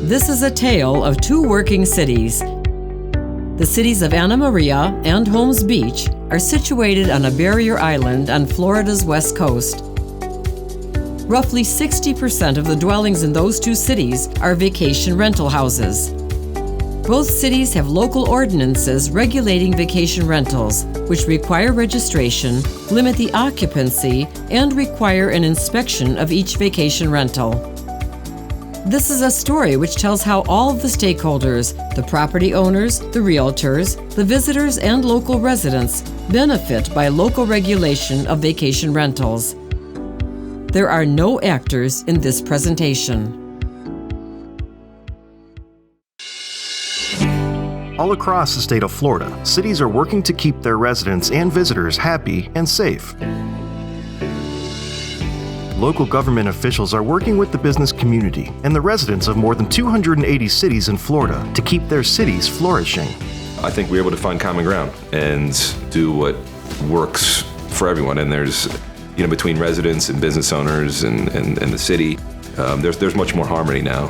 This is a tale of two working cities. The cities of Anna Maria and Holmes Beach are situated on a barrier island on Florida's west coast. Roughly 60% of the dwellings in those two cities are vacation rental houses. Both cities have local ordinances regulating vacation rentals, which require registration, limit the occupancy, and require an inspection of each vacation rental. This is a story which tells how all of the stakeholders, the property owners, the realtors, the visitors, and local residents benefit by local regulation of vacation rentals. There are no actors in this presentation. All across the state of Florida, cities are working to keep their residents and visitors happy and safe. Local government officials are working with the business community and the residents of more than 280 cities in Florida to keep their cities flourishing. I think we're able to find common ground and do what works for everyone. And there's, between residents and business owners and the city, there's much more harmony now,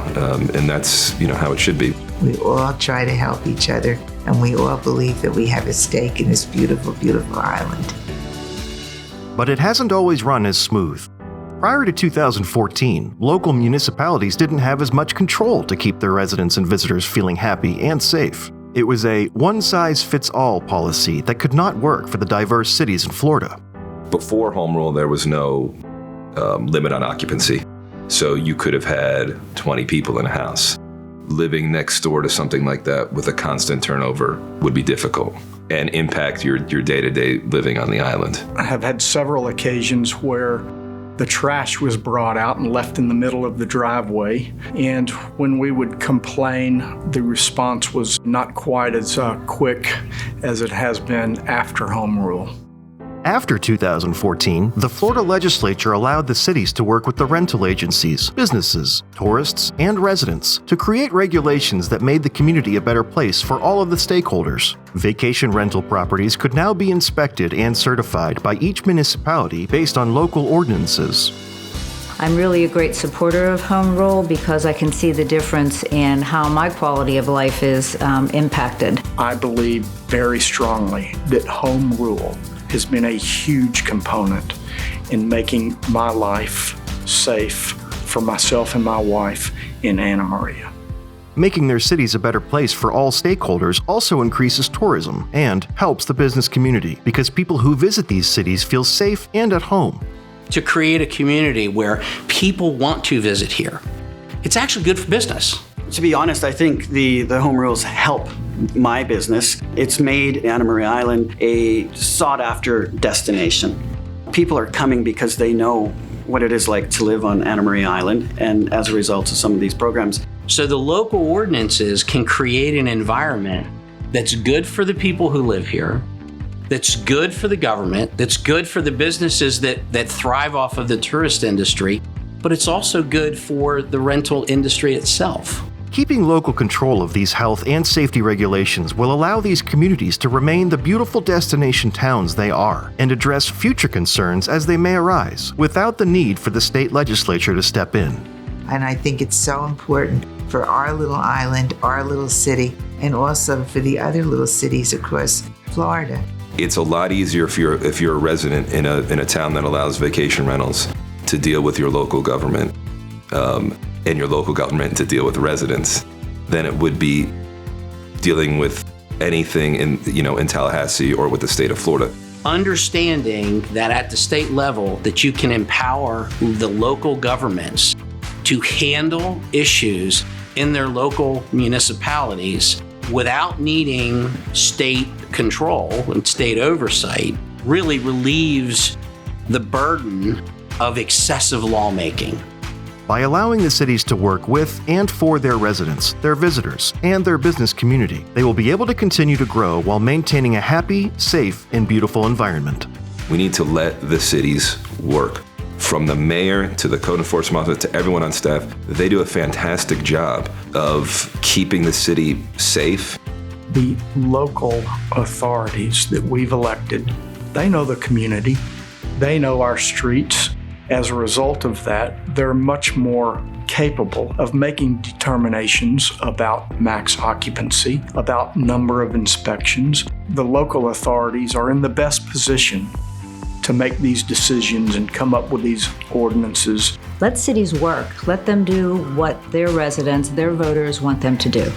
and that's, how it should be. We all try to help each other, and we all believe that we have a stake in this beautiful, beautiful island. But it hasn't always run as smooth. Prior to 2014, local municipalities didn't have as much control to keep their residents and visitors feeling happy and safe. It was a one-size-fits-all policy that could not work for the diverse cities in Florida. Before Home Rule, there was no limit on occupancy. So you could have had 20 people in a house. Living next door to something like that with a constant turnover would be difficult and impact your day-to-day living on the island. I have had several occasions where the trash was brought out and left in the middle of the driveway. And when we would complain, the response was not quite as quick as it has been after Home Rule. After 2014, the Florida legislature allowed the cities to work with the rental agencies, businesses, tourists, and residents to create regulations that made the community a better place for all of the stakeholders. Vacation rental properties could now be inspected and certified by each municipality based on local ordinances. I'm really a great supporter of Home Rule because I can see the difference in how my quality of life is impacted. I believe very strongly that Home Rule has been a huge component in making my life safe for myself and my wife in Anna Maria. Making their cities a better place for all stakeholders also increases tourism and helps the business community because people who visit these cities feel safe and at home. To create a community where people want to visit here, it's actually good for business. To be honest, I think the Home Rules help my business. It's made Anna Maria Island a sought-after destination. People are coming because they know what it is like to live on Anna Maria Island, and as a result of some of these programs. So the local ordinances can create an environment that's good for the people who live here, that's good for the government, that's good for the businesses that thrive off of the tourist industry, but it's also good for the rental industry itself. Keeping local control of these health and safety regulations will allow these communities to remain the beautiful destination towns they are and address future concerns as they may arise without the need for the state legislature to step in. And I think it's so important for our little island, our little city, and also for the other little cities across Florida. It's a lot easier if you're a resident in a town that allows vacation rentals to deal with your local government. And your local government to deal with residents than it would be dealing with anything in Tallahassee or with the state of Florida. Understanding that at the state level that you can empower the local governments to handle issues in their local municipalities without needing state control and state oversight really relieves the burden of excessive lawmaking. By allowing the cities to work with and for their residents, their visitors, and their business community, they will be able to continue to grow while maintaining a happy, safe, and beautiful environment. We need to let the cities work. From the mayor to the code enforcement officer to everyone on staff, they do a fantastic job of keeping the city safe. The local authorities that we've elected, they know the community, they know our streets, As a result of that, they're much more capable of making determinations about max occupancy, about number of inspections. The local authorities are in the best position to make these decisions and come up with these ordinances. Let cities work. Let them do what their residents, their voters want them to do.